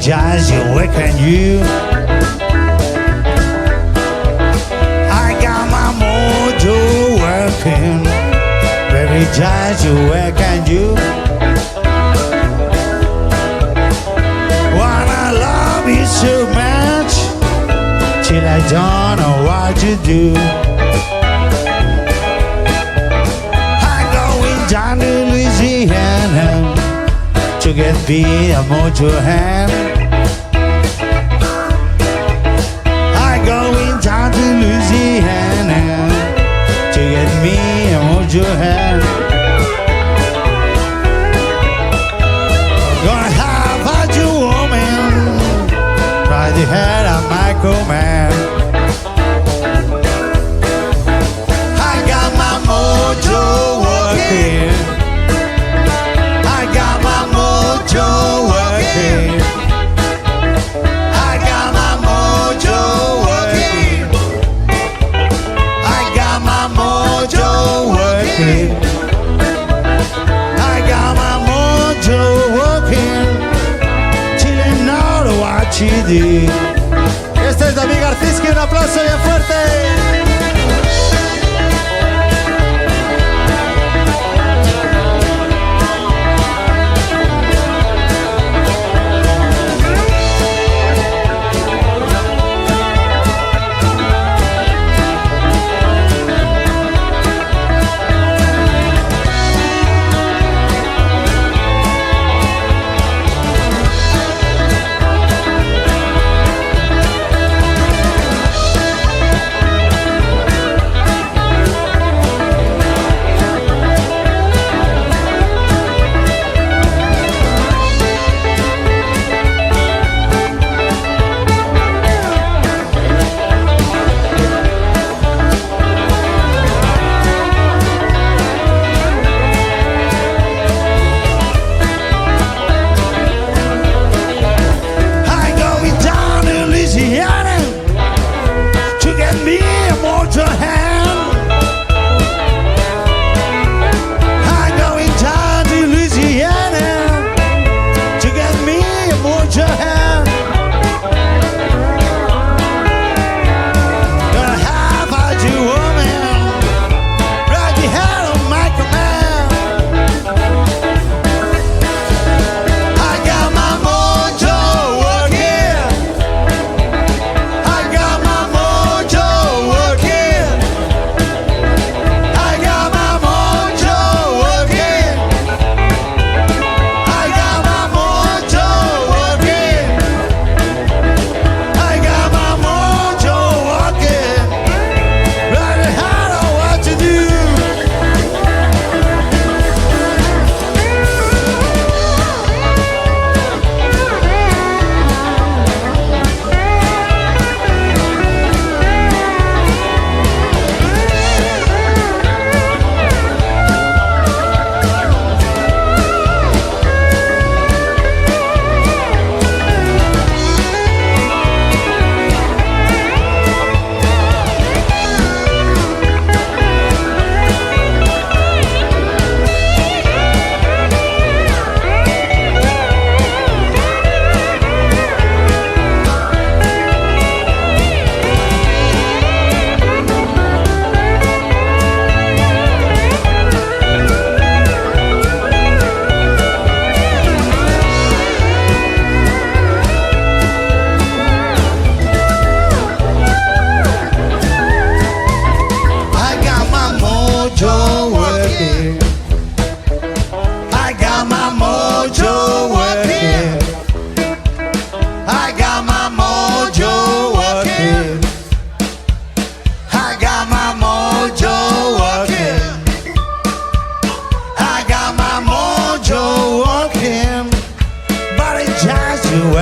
Just you waking you. I got my mojo working. Baby, just you waking you. Wanna love you so much till I don't know what to do. I'm going down to Louisiana to get me a mojo hand. Going down to Louisiana to get me a mojo hand. Gonna have a Jew woman by the head of Michael Man. I got my mojo working. I got my mojo working. I got my mojo working. I got my mojo working. I got my mojo working till I know what you do. Este es David Garcisky, un aplauso bien fuerte.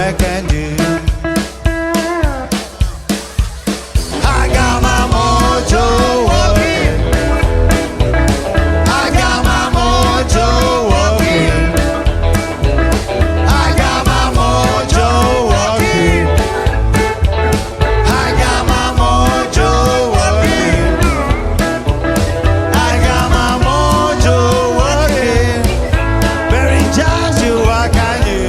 I can do. I got my mojo working. I got my mojo working. I got my mojo working. I got my mojo working. I got my mojo working. Very just you I can do.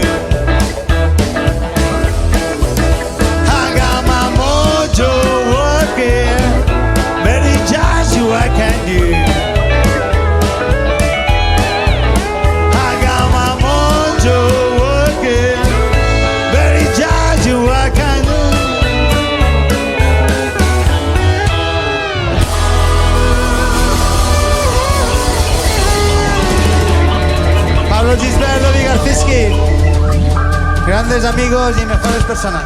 I got my mojo working. Very just you I can do. I got my mojo working. Very just you I can do. Pablo Gisberto, Vigarcischi, grandes amigos y mejores personas.